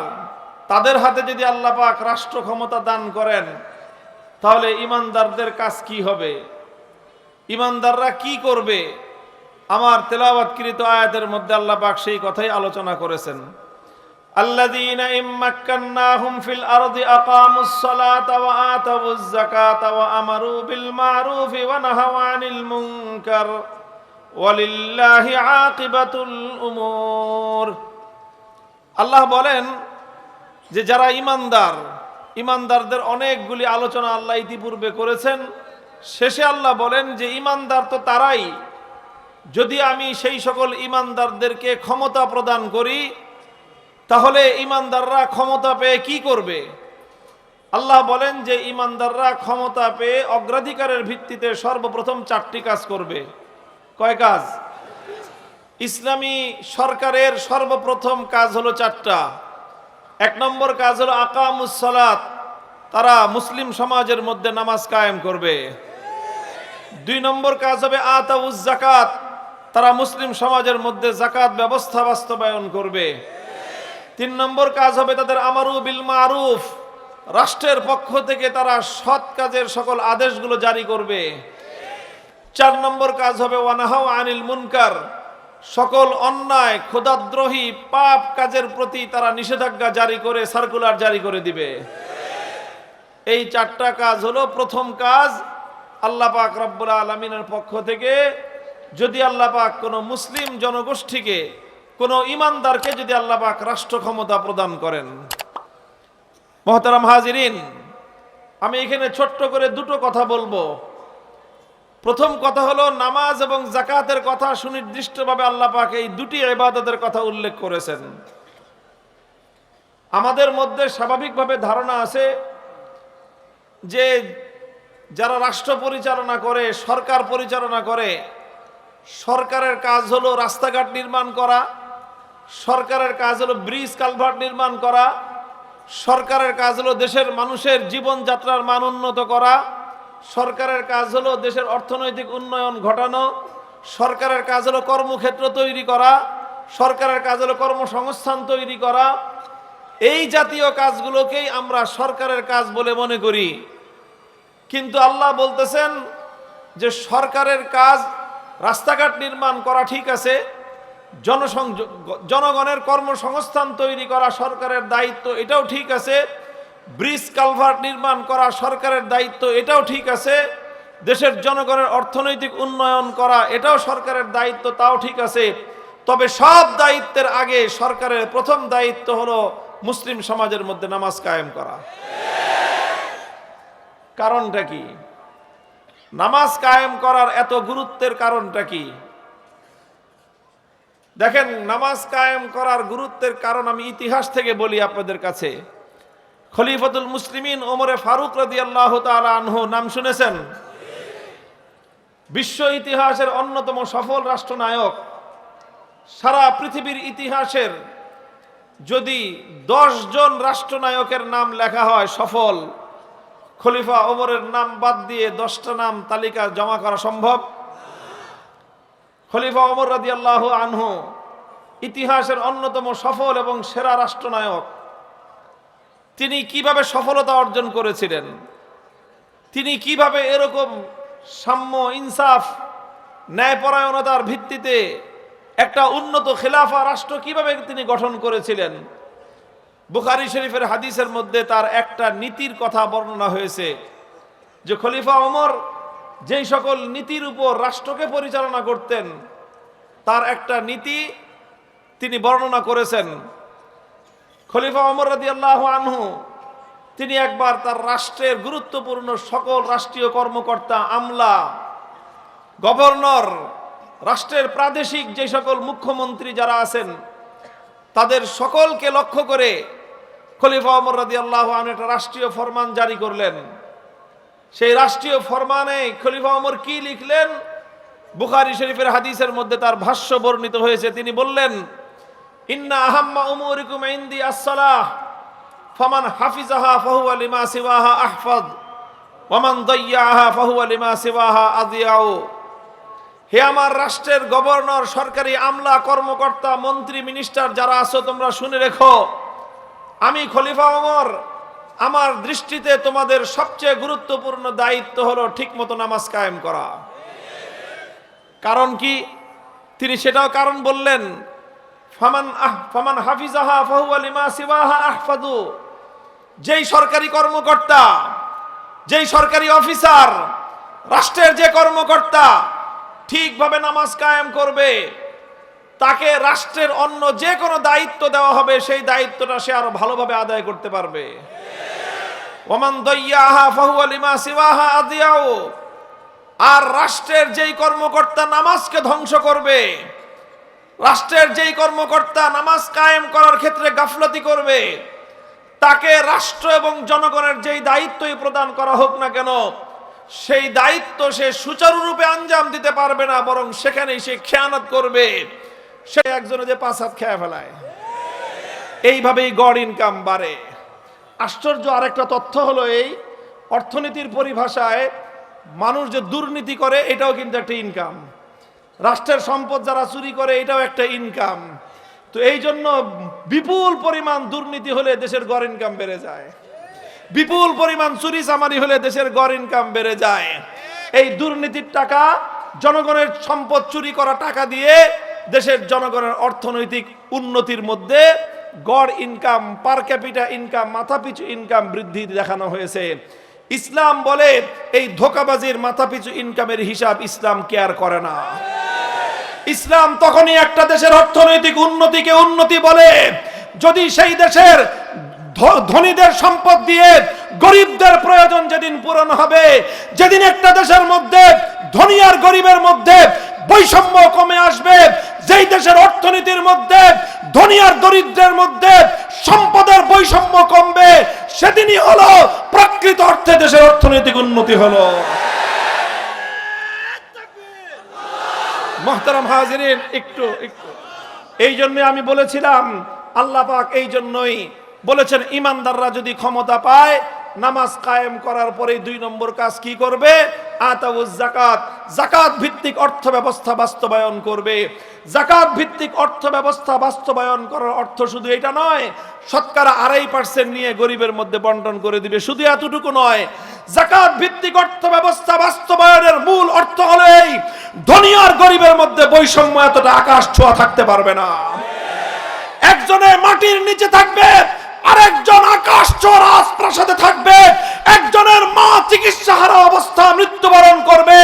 তাদের হাতে যদি আল্লাহ পাক রাষ্ট্র ক্ষমতা দান করেন, তাহলে ইমানদারদের কাজ কি হবে, ইমানদাররা কি করবে? আমার তেলাওয়াতকৃত আয়াতের মধ্যে আল্লাহ পাক সেই কথাই আলোচনা করেছেন। আল্লাযীনা ইম্মাক্কান্নাহুম ফিল আরদি আকামুস সালাতা ওয়া আতাউয যাকাতা ওয়া আমারু বিল মা'রুফি ওয়া নাহাউ আনিল মুনকার ওয়ালিল্লাহি আকিবাতুল উমুর। আল্লাহ বলেন যে যারা ইমানদার, ইমানদারদের অনেকগুলি আলোচনা আল্লাহ ইতিপূর্বে করেছেন। শেষে আল্লাহ বলেন যে ইমানদার তো তারাই যদি আমি সেই সকল ইমানদারদেরকে ক্ষমতা প্রদান করি। তাহলে ইমানদাররা ক্ষমতা পেয়ে কি করবে? আল্লাহ বলেন যে ইমানদাররা ক্ষমতা পেয়ে অগ্রাধিকারের ভিত্তিতে সর্বপ্রথম 4টি কাজ করবে। কয় কাজ? ইসলামী সরকারের সর্বপ্রথম কাজ হলো 4টা। 1 নম্বর কাজ হলো আকামুস সালাত, তারা মুসলিম সমাজের মধ্যে নামাজ কায়েম করবে। 2 নম্বর কাজ হবে আতাউজ যাকাত, তারা মুসলিম সমাজের মধ্যে যাকাত ব্যবস্থা বাস্তবায়ন করবে। 3 নম্বর কাজ হবে তাদের আমারু বিল মারুফ, রাষ্ট্রের পক্ষ থেকে তারা সৎ কাজের সকল আদেশগুলো জারি করবে। 4 নম্বর কাজ হবে ওয়ানাহাউ আনিল মুনকার, সকল অন্যায় খোদাদ্রোহী পাপ কাজের প্রতি তারা নিষেধাজ্ঞা জারি করে সার্কুলার জারি করে দিবে। এই 4টা কাজ হলো প্রথম কাজ। আল্লাহ পাক রব্বুল আলামিনের পক্ষ থেকে যদি আল্লাহ পাক কোনো মুসলিম জনগোষ্ঠীকে, কোনো ইমানদারকে যদি আল্লাহ পাক রাষ্ট্র ক্ষমতা প্রদান করেন। মুহতারাম হাজিরিন, আমি এখানে ছোট্ট করে 2টো কথা বলবো। প্রথম কথা হলো নামাজ এবং যাকাতের কথা সুনির্দিষ্টভাবে আল্লাহ পাক এই 2টি ইবাদতের কথা উল্লেখ করেছেন। আমাদের মধ্যে স্বাভাবিকভাবে ধারণা আছে যে যারা রাষ্ট্র পরিচালনা করে, সরকার পরিচালনা করে, সরকারের কাজ হলো রাস্তাঘাট নির্মাণ করা, সরকারের কাজ হলো ব্রিজ কালভার্ট নির্মাণ করা, সরকারের কাজ হলো দেশের মানুষের জীবনযাত্রার মান উন্নত করা, সরকারের কাজ হলো দেশের অর্থনৈতিক উন্নয়ন ঘটানো, সরকারের কাজ হলো কর্মক্ষেত্র তৈরি করা, সরকারের কাজ হলো কর্মসংস্থান তৈরি করা। এই জাতীয় কাজগুলোকেই আমরা সরকারের কাজ বলে মনে করি। কিন্তু আল্লাহ বলতেছেন যে সরকারের কাজ রাস্তাঘাট নির্মাণ করা ঠিক আছে, জনগণের কর্মসংস্থান তৈরি করা সরকারের দায়িত্ব, এটাও ঠিক আছে। ব্রিজ কালভার্ট নির্মাণ করা সরকারের দায়িত্ব, এটাও ঠিক আছে। দেশের জনগণের অর্থনৈতিক উন্নয়ন করা এটাও সরকারের দায়িত্ব, তাও ঠিক আছে। তবে সব দায়িত্বের আগে সরকারের প্রথম দায়িত্ব হলো মুসলিম সমাজের মধ্যে নামাজ কায়েম করা। কারণটা কি? নামাজ কায়েম করার এত গুরুত্বের কারণটা কি? দেখেন, নামাজ কায়েম করার গুরুত্বের কারণ আমি ইতিহাস থেকে বলি আপনাদের কাছে। খলিফাতুল মুসলিমিন ওমরে ফারুক রাদিয়াল্লাহু তাআলা আনহু নাম শুনেছেন? বিশ্ব ইতিহাসের অন্যতম সফল রাষ্ট্রনায়ক। সারা পৃথিবীর ইতিহাসের যদি 10 জন রাষ্ট্রনায়কের নাম লেখা হয় সফল, খলিফা ওমরের নাম বাদ দিয়ে 10টা নাম তালিকা জমা করা সম্ভব? খলিফা ওমর রাদিয়াল্লাহু আনহু ইতিহাসের অন্যতম সফল এবং সেরা রাষ্ট্রনায়ক। তিনি কিভাবে সফলতা অর্জন করেছিলেন, তিনি কিভাবে এরকম সাম্য, ইনসাফ, ন্যায়পরায়ণতার ভিত্তিতে একটা উন্নত খেলাফা রাষ্ট্র কিভাবে তিনি গঠন করেছিলেন। বুখারী শরীফের হাদিসের মধ্যে তার একটা নীতির কথা বর্ণনা হয়েছে যে খলিফা ওমর যেই সকল নীতির উপর রাষ্ট্রকে পরিচালনা করতেন তার একটা নীতি তিনি বর্ণনা করেছেন। খলিফা ওমর রাদিয়াল্লাহু আনহু তিনি একবার তার রাষ্ট্রের গুরুত্বপূর্ণ সকল রাষ্ট্রীয় কর্মকর্তা, আমলা, গভর্নর, রাষ্ট্রের প্রাদেশিক যে সকল মুখ্যমন্ত্রী যারা আছেন তাদের সকলকে লক্ষ্য করে খলিফা ওমর রাদিয়াল্লাহু আনহু একটা রাষ্ট্রীয় ফরমান জারি করলেন সেই রাষ্ট্রীয় ফরমানে খলিফা ওমর কি লিখলেন? বুখারী শরীফের হাদিসের মধ্যে তার ভাষ্য বর্ণিত হয়েছে। তিনি বললেন, ইন্না আহাম্মা উমুরিকুম ইনদি আস-সালাহ ফামান হাফিজাহা ফাহুয়া লিমা সিওয়াহা আহফাজ ওয়া মান দাইয়াহা ফাহুয়া লিমা সিওয়াহা আযিয়াউ। হে আমার রাষ্ট্রের গভর্নর, সরকারি আমলা, কর্মকর্তা, মন্ত্রী, মিনিস্টার যারা আছো, তোমরা শুনে রেখো, আমি খলিফা ওমর, আমার দৃষ্টিতে তোমাদের সবচেয়ে গুরুত্বপূর্ণ দায়িত্ব হলো ঠিকমতো নামাজ কায়েম করা। কারণ কি? তিনি সেটাও কারণ বললেন, ফামান হাফিজাহা ফাহুয়া লিমা সিওয়াহা আহফাজু। যেই সরকারি কর্মকর্তা, যেই সরকারি অফিসার, রাষ্ট্রের যে কর্মকর্তা ঠিকভাবে নামাজ কায়েম করবে, তাকে রাষ্ট্রের অন্য যে কোনো দায়িত্ব দেওয়া হবে, সেই দায়িত্বটা সে আরো ভালোভাবে আদায় করতে পারবে। ওমান দাইয়াহা ফাহুয়া লিমা সিওয়াহা আযিয়াউ। আর রাষ্ট্রের যেই কর্মকর্তা নামাজকে ধ্বংস করবে, রাষ্ট্রের যেই কর্মকর্তা নামাজ কায়েম করার ক্ষেত্রে গাফলতি করবে, তাকে রাষ্ট্র এবং জনগণের যেই দায়িত্বই প্রদান করা হোক না কেন, সেই দায়িত্ব সে সুচারুরূপে আঞ্জাম দিতে পারবে না, বরং সেখানেই সে খেয়ানত করবে। সে একজনে যে 5 হাত খেয়ে ফেলায়। এইভাবেই গড় ইনকাম বাড়ে। আশ্চর্য আরেকটা তথ্য হলো, এই অর্থনীতির পরিভাষায় মানুষ যে দুর্নীতি করে, এটাও কিন্তু একটা ইনকাম। রাষ্ট্রের সম্পদ যারা চুরি করে, এটাও একটা ইনকাম। তো এই জন্য বিপুল পরিমাণ দুর্নীতি হলে দেশের গড় ইনকাম বেড়ে যায়, বিপুল পরিমাণ চুরি চামারি হলে দেশের গড় ইনকাম বেড়ে যায়। এই দুর্নীতির টাকা, জনগণের সম্পদ চুরি করা টাকা দিয়ে দেশের জনগণের অর্থনৈতিক উন্নতির মধ্যে গড় ইনকাম, পার ক্যাপিটা ইনকাম, মাথাপিছু ইনকাম বৃদ্ধি দেখানো হয়েছে। ইসলাম বলে এই ধোঁকাবাজির মাথাপিছু ইনকামের হিসাব ইসলাম কেয়ার করে না। ইসলাম তখনই একটা দেশের অর্থনৈতিক উন্নতিকে উন্নতি বলে যদি সেই দেশের ধনীদের সম্পদ দিয়ে গরিবদের প্রয়োজন যেদিন পূরণ হবে, যেদিন একটা দেশের মধ্যে ধনী আর গরিবের মধ্যে বৈষম্য কমে আসবে, যেই দেশের অর্থনীতির মধ্যে ধনী আর দরিদ্রের মধ্যে সম্পদের বৈষম্য কমবে, সেদিনই হলো প্রকৃত অর্থে দেশের অর্থনৈতিক উন্নতি হলো। মুহতারাম হাজিরিন, একটু এই জন্য আমি বলেছিলাম, আল্লাহ পাক এই জন্যই বলেছেন ইমানদাররা যদি ক্ষমতা পায়, নামাজ কায়েম করার পরে 2 নম্বর কাজ কি করবে? আতাউজ যাকাত, যাকাত ভিত্তিক অর্থ ব্যবস্থা বাস্তবায়ন করবে। যাকাত ভিত্তিক অর্থ ব্যবস্থা বাস্তবায়ন করার অর্থ শুধু এটা নয়, শতকরা 2.5% নিয়ে গরিবের মধ্যে বন্টন করে দিবে, শুধু এতটুকু নয়। যাকাত ভিত্তিক অর্থ ব্যবস্থা বাস্তবায়নের মূল অর্থ হলো এই, ধনী আর গরিবের মধ্যে বৈষম্য এতটা আকাশ ছোঁয়া থাকতে পারবে না। একজনের মাটির নিচে থাকবে, আরেকজন আকাশ ছোঁয়া রাজপ্রাসাদে থাকবে। একজনের মা চিকিৎসাহারা অবস্থা মৃত্যুবরণ করবে,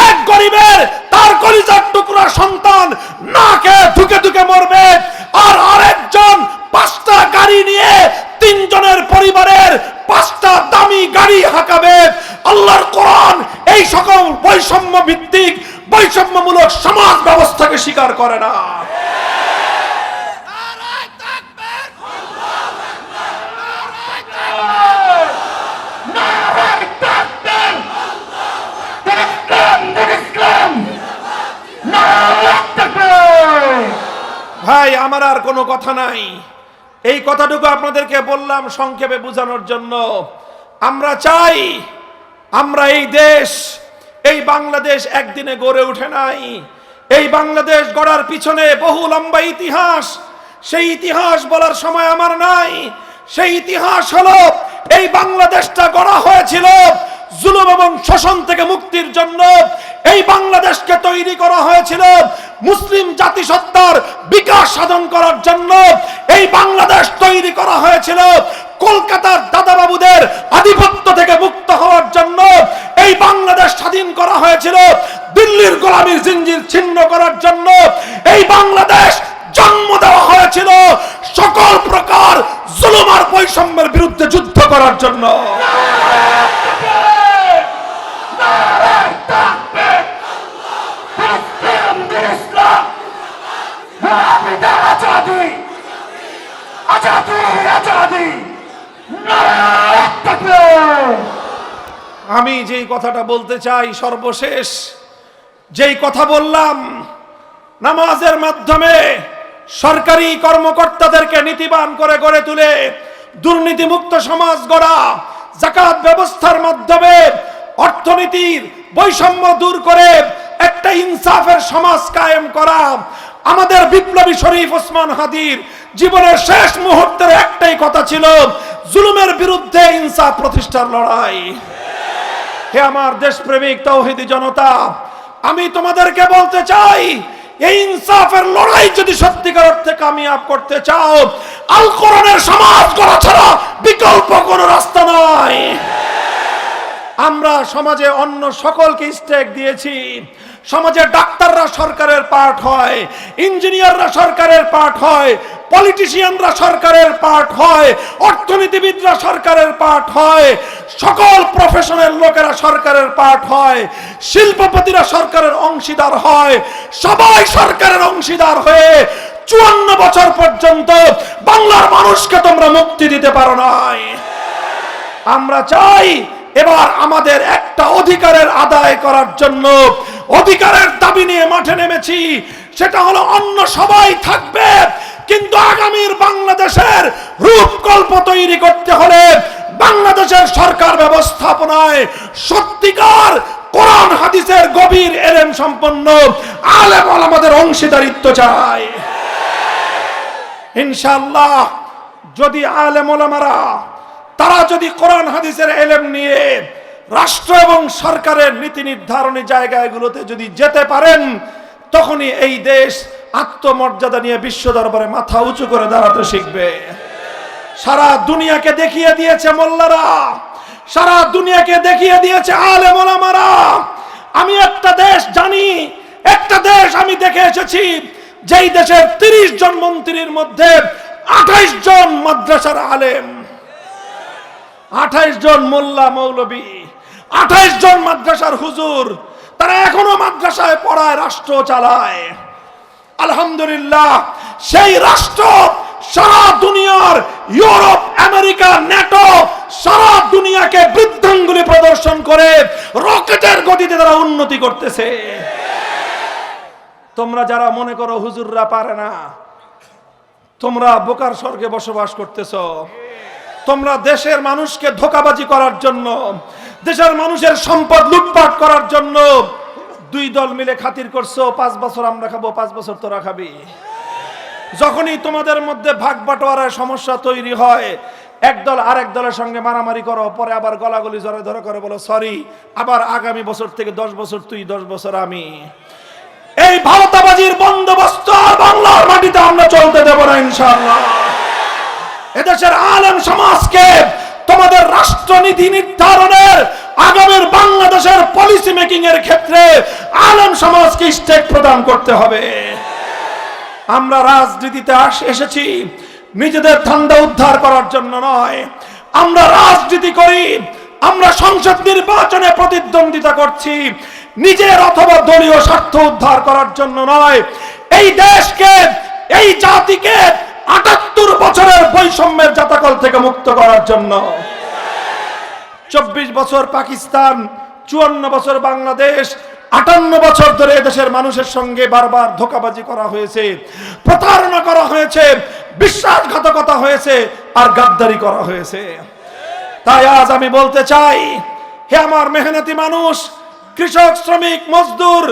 এক গরিবের তার কলিজার টুকরা সন্তান নাকে ধুকে ধুকে মরবে, আর আরেকজন 5টা গাড়ি নিয়ে 3 জনের পরিবারের 5টা দামি গাড়ি হাঁকাবে। আল্লাহর কোরআন এই সকল বৈষম্য ভিত্তিক বৈষম্যমূলক সমাজ ব্যবস্থাকে স্বীকার করে না। ভাই, আমার আর কোনো কথা নাই, এই কথাটুকু আপনাদেরকে বললাম সংক্ষেপে বোঝানোর জন্য। আমরা চাই, আমরা এই দেশ, এই বাংলাদেশ একদিনে গড়ে ওঠে নাই। এই বাংলাদেশ গড়ার পিছনে বহু লম্বা ইতিহাস, সেই ইতিহাস বলার সময় আমার নাই। সেই ইতিহাস হলো, এই বাংলাদেশটা গড়া হয়েছিল জুলুম এবং শোষণ থেকে মুক্তির জন্য। এই বাংলাদেশকে তৈরি করা হয়েছিল মুসলিম জাতিসত্তার বিকাশ সাধন করার জন্য। এই বাংলাদেশ তৈরি করা হয়েছিল কলকাতার দাদাবাবুদের আধিপত্য থেকে মুক্ত হওয়ার জন্য। এই বাংলাদেশ স্বাধীন করা হয়েছিল দিল্লির গোলামীর জিঞ্জির ছিন্ন করার জন্য। এই বাংলাদেশ জন্ম দেওয়া হয়েছিল সকল প্রকার জুলুম আর বৈষম্যের বিরুদ্ধে যুদ্ধ করার জন্য। আমি যেই কথাটা বলতে চাই, সর্বশেষ যেই কথা বললাম, নামাজের মাধ্যমে সরকারি কর্মকর্তাদেরকে নীতিবান করে গড়ে তুলে দুর্নীতিমুক্ত সমাজ গড়া, যাকাত ব্যবস্থার মাধ্যমে অর্থনীতির বৈষম্য দূর করে একটা ইনসাফের সমাজ কায়েম করা, আমাদের বিপ্লবী শরীফ ওসমান হাদির জীবনের শেষ মুহূর্তের একটাই কথা ছিল, জুলুমের বিরুদ্ধে ইনসাফ প্রতিষ্ঠার লড়াই। হে আমার দেশপ্রেমিক তাওহীদি জনতা, আমি তোমাদেরকে বলতে চাই, এই ইনসাফের লড়াই যদি সত্যিকার অর্থে কামিয়াব করতে চাও, আল কোরআনের সমাজ গড়া ছাড়া বিকল্প কোনো রাস্তা নাই। আমরা সমাজে অন্য সকলকে স্টেক দিয়েছি। সমাজে ডাক্তাররা সরকারের পার্ট হয়, ইঞ্জিনিয়াররা সরকারের পার্ট হয়, পলিটিশিয়ানরা সরকারের পার্ট হয়, অর্থনীতিবিদরা সরকারের পার্ট হয়, সকল প্রফেশনের লোকেরা সরকারের পার্ট হয়, শিল্পপতিরা সরকারের অংশীদার হয়। সবাই সরকারের অংশীদার হয়ে 54 বছর পর্যন্ত বাংলার মানুষকে তোমরা মুক্তি দিতে পারো নাই। আমরা চাই এবার আমাদের একটা অধিকারের আদায় করার জন্য অধিকারের দাবি নিয়ে মাঠে নেমেছি। সেটা হলো অন্য সবাই থাকবে, কিন্তু আগামীর বাংলাদেশের রূপকল্প তৈরি করতে হলে বাংলাদেশের সরকার ব্যবস্থাপনায় সত্যিকার কোরআন হাদিসের গভীর এলেম সম্পন্ন আলেম ওলামাদের অংশীদারিত্ব চাই। ইনশাআল্লাহ যদি আলেম ওলামারা তারা যদি কোরআন হাদিসের এলেম নিয়ে রাষ্ট্র এবং সরকারের নীতি নির্ধারণী জায়গাগুলোতে যদি যেতে পারেন, তখনই এই দেশ আত্মমর্যাদা নিয়ে বিশ্ব দরবারে মাথা উঁচু করে দাঁড়াতে শিখবে। সারা দুনিয়াকে দেখিয়ে দিয়েছে মোল্লারা, সারা দুনিয়াকে দেখিয়ে দিয়েছে আলেম ওলামারা। আমি একটা দেশ জানি, একটা দেশ আমি দেখে এসেছি, যেই দেশের 30 জন মন্ত্রীর মধ্যে 28 জন মাদ্রাসার আলেম, 28 জন মোল্লা মৌলবী, 28 জন মাদ্রাসার হুজুর। তারা এখনো মাদ্রাসায় পড়ায়, রাষ্ট্র চালায়। আলহামদুলিল্লাহ, সেই রাষ্ট্র সারা দুনিয়ার, ইউরোপ, আমেরিকা, ন্যাটো, সারা দুনিয়াকে বৃদ্ধাঙ্গুলি প্রদর্শন করে রকেটের গতিতে তারা উন্নতি করতেছে। তোমরা যারা মনে করো হুজুররা পারে না, তোমরা বোকার স্বর্গে বসবাস করতেছ। তোমরা দেশের মানুষকে ধোঁকাবাজি করার জন্য, দেশের মানুষের সম্পদ লুটপাট করার জন্য 2 দল মিলে খাতির করছো, 5 বছর আমরা খাবো, 5 বছর তোরা খাবি। যখনই তোমাদের মধ্যে ভাগ বাটোয়ারার সমস্যা তৈরি হয়, এক দল আরেক দলের সঙ্গে মারামারি করো, পরে আবার গলাগলি জড়ে ধরে করে বলো সরি, আবার আগামী বছর থেকে 10 বছর তুই, 10 বছর আমি। এই ভারতাবাজির বন্দোবস্ত আর বাংলার মাটিতে আমরা চলতে দেব না ইনশাআল্লাহ। এদেশের আলেম সমাজকে তোমাদের রাষ্ট্রনীতি নির্ধারণের, আগামীর বাংলাদেশের পলিসি মেকিং এর ক্ষেত্রে আলেম সমাজকে স্টেক প্রদান করতে হবে। আমরা রাজনীতিতে এসেছি নিজেদের ধান্দা উদ্ধার করার জন্য নয়। আমরা রাজনীতি করি, আমরা সংসদ নির্বাচনে প্রতিদ্বন্দ্বিতা করছি নিজের অথবা দলীয় স্বার্থ উদ্ধার করার জন্য নয়। এই দেশকে, এই জাতিকে 78 বছরের বৈষম্যের জাতাকল থেকে মুক্ত করার জন্য। 24 বছর পাকিস্তান, 54 বছর বাংলাদেশ, 58 বছর ধরে এদেশের মানুষের সঙ্গে বারবার ধোঁকাবাজি করা হয়েছে, প্রতারণা করা হয়েছে, বিশ্বাসঘাতকতা হয়েছে, আর গাদ্দারি করা হয়েছে। তাই আজ আমি বলতে চাই, হে আমার মেহনতি মানুষ, কৃষক, শ্রমিক, মজদুর,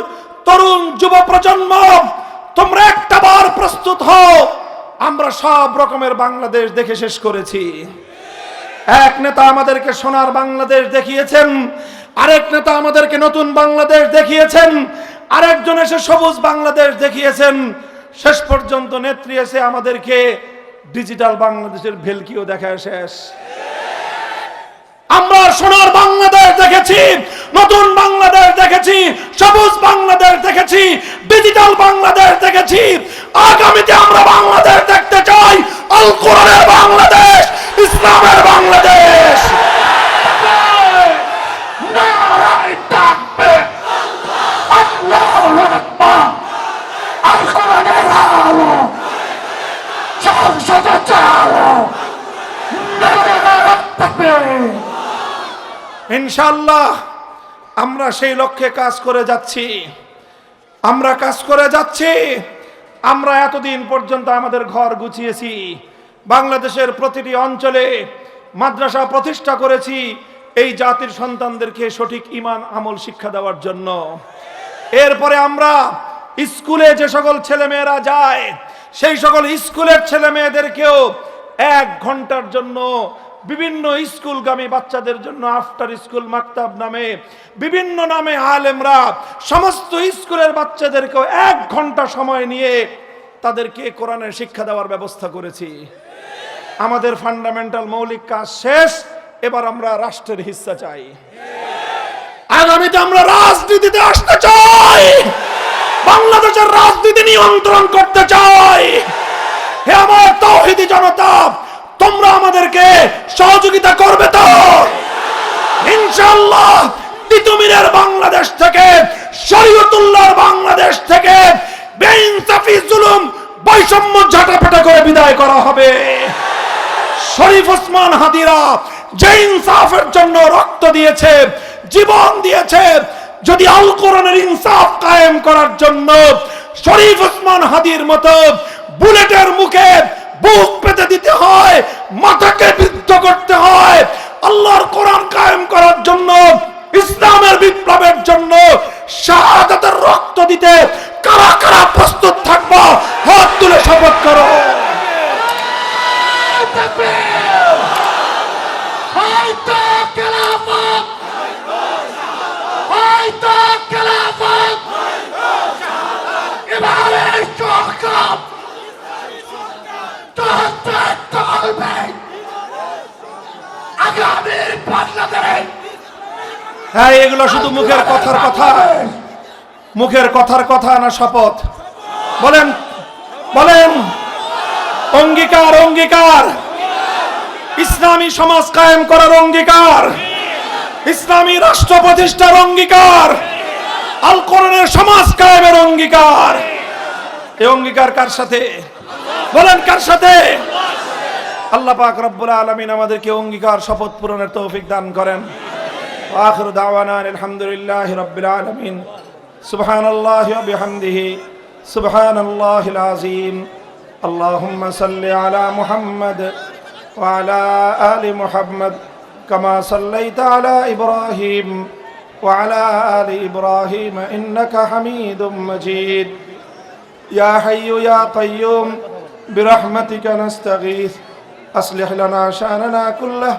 তরুণ, যুব প্রজন্ম, তোমরা একটা বার প্রস্তুত হও। আমরা সব রকমের বাংলাদেশ দেখে শেষ করেছি। এক নেতা আমাদেরকে সোনার বাংলাদেশ দেখিয়েছেন, আরেক নেতা আমাদেরকে নতুন বাংলাদেশ দেখিয়েছেন, আরেকজন এসে সবুজ বাংলাদেশ দেখিয়েছেন, শেষ পর্যন্ত নেত্রী এসে আমাদেরকে ডিজিটাল বাংলাদেশের ভেলকিও দেখায় শেষ। আমরা সোনার বাংলাদেশ দেখেছি, নতুন বাংলাদেশ দেখেছি, সবুজ বাংলাদেশ দেখেছি, ডিজিটাল বাংলাদেশ দেখেছি। আগামীতে আমরা বাংলাদেশ দেখতে চাই আল কোরআনের বাংলাদেশ, ইসলামের বাংলাদেশ। ইনশাআল্লাহ আমরা সেই লক্ষ্যে কাজ করে যাচ্ছি। আমরা এতদিন পর্যন্ত আমাদের ঘর গুছিয়েছি, বাংলাদেশের প্রতিটি অঞ্চলে মাদ্রাসা প্রতিষ্ঠা করেছি এই জাতির সন্তানদেরকে সঠিক ঈমান আমল শিক্ষা দেওয়ার জন্য। এরপরে আমরা স্কুলে যে সকল ছেলেমেয়েরা যায় সেই সকল স্কুলের ছেলেমেয়েদেরকেও 1 ঘন্টার জন্য বিভিন্ন স্কুলগামী বাচ্চাদের জন্য আফটার স্কুল মাকতাব নামে বিভিন্ন নামে আলেমরা সমস্ত স্কুলের বাচ্চাদেরকেও 1 ঘন্টা সময় নিয়ে তাদেরকে কোরআনের শিক্ষা দেওয়ার ব্যবস্থা করেছি। আমাদের ফান্ডামেন্টাল মৌলিক কাজ শেষ, এবার আমরা রাষ্ট্রের হিস্সা চাই। আগামীতে আমরা রাজনীতিতে আসতে চাই, বাংলাদেশের রাজনীতি নিয়ন্ত্রণ করতে চাই। হে আমার তাওহীদি জনতা, তোমরা আমাদেরকে সহযোগিতা করবে তো? ইনশাআল্লাহ তিতুমিরের বাংলাদেশ থেকে, শরীয়তুল্লাহর বাংলাদেশ থেকে বেইনসাফি, জুলুম, বৈষম্য ঝাঁটাপাটা করে বিদায় করা হবে। শরীফ ওসমান হাদিরা যে ইনসাফের জন্য রক্ত দিয়েছে, জীবন দিয়েছে, যদি আল কোরআনের ইনসাফ কায়েম করার জন্য শরীফ ওসমান হাদির মতো বুলেটের মুখে বুক পেতে দিতে হয়, মাথাকে বিদ্ধ করতে হয়, আল্লাহর কোরআন কায়েম করার জন্য, ইসলামের বিপ্লবের জন্য শাহাদাতের রক্ত দিতে কারা কারা প্রস্তুত থাকবো? হাত তুলে শপথ করো। হ্যাঁ, এগুলো শুধু মুখের কথার কথা না শপথ? বলেন বলেন, অঙ্গীকার, ইসলামী সমাজ কায়েম করার অঙ্গীকার, ইসলামী রাষ্ট্র প্রতিষ্ঠার অঙ্গীকার, আল কোরআনের সমাজ কায়েমের অঙ্গীকার। এই অঙ্গীকার কার সাথে? বলেন কার সাথে? আল্লাহ পাক রব্বুল আলামিন আমাদেরকে অঙ্গীকার শপথ পূরণের তৌফিক দান করেন। আখিরু দাওয়ানা আলহামদুলিল্লাহি রাব্বিল আলামিন। সুবহানাল্লাহি ওয়া বিহামদিহি সুবহানাল্লাহিল আযীম। আল্লাহুম্মা সাল্লি আলা মুহাম্মাদ ওয়া আলা আলি মুহাম্মাদ কামা সাল্লাইতা আলা ইব্রাহিম ওয়া আলা আলি ইব্রাহিম ইন্নাকা হামিদুম মাজিদ। ইয়া হাইয়্যু ইয়া কাইয়্যুম বিরহমাতিকা নাস্তাগীথ أصلح لنا شأننا كله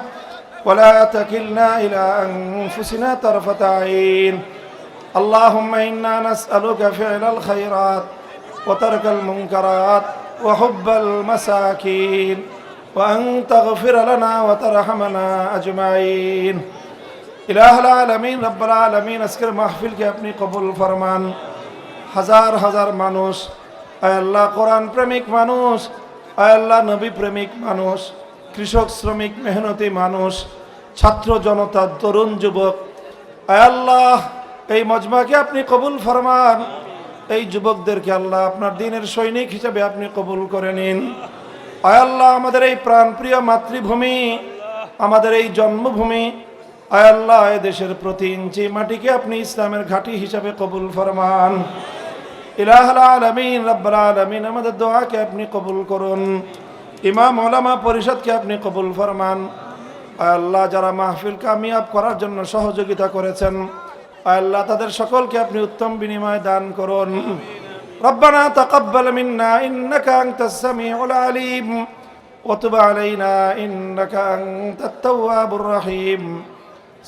ولا تكلنا إلى أنفسنا طرفة عين. اللهم إنا نسألك فعل الخيرات وترك المنكرات وحب المساكين وأن تغفر لنا وترحمنا أجمعين. إله العالمين رب العالمين আজকের মাহফিলকে আপনি কবুল ফরমান। হাজার হাজার মানুষ, আয় আল্লাহ কোরআন প্রেমিক মানুষ, আয় আল্লাহ নবী প্রেমিক মানুষ, কৃষক শ্রমিক মেহনতি মানুষ, ছাত্র জনতা, তরুণ যুবক, আয় আল্লাহ এই মজমাকে আপনি কবুল ফরমান। এই যুবকদেরকে আল্লাহ আপনার দ্বীনের সৈনিক হিসেবে আপনি কবুল করে নিন। আয় আল্লাহ আমাদের এই প্রাণপ্রিয় মাতৃভূমি, আমাদের এই জন্মভূমি, আয় আল্লাহ এ দেশের প্রতি ইঞ্চি মাটিকে আপনি ইসলামের ঘাঁটি হিসেবে কবুল ফরমান। ইলাহুল আলামিন রব্বুল আলামিন আমাদের দোয়াকে আপনি কবুল করুন। ইমাম ওলামা পরিষদকে আপনি কবুল ফরমান। আয় আল্লাহ যারা মাহফিল কামিয়াব করার জন্য সহযোগিতা করেছেন, আয় আল্লাহ তাদের সকলকে আপনি উত্তম বিনিময় দান করুন। রব্বানা তাকাব্বাল মিন্না ইন্নাকা আনতাস সামিউল আলিম ওয়া তুব আলাইনা ইন্নাকা আনতাত তাওয়াবুর রহিম।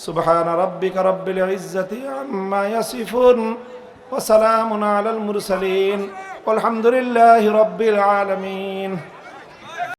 সুবহান রাব্বিকা রাব্বিল ইজ্জাতি আম্মা ইয়াসিফুন ওয়া সালামুন আলাল মুরসালিন ওয়ালহামদুলিল্লাহি রাব্বিল আলামিন।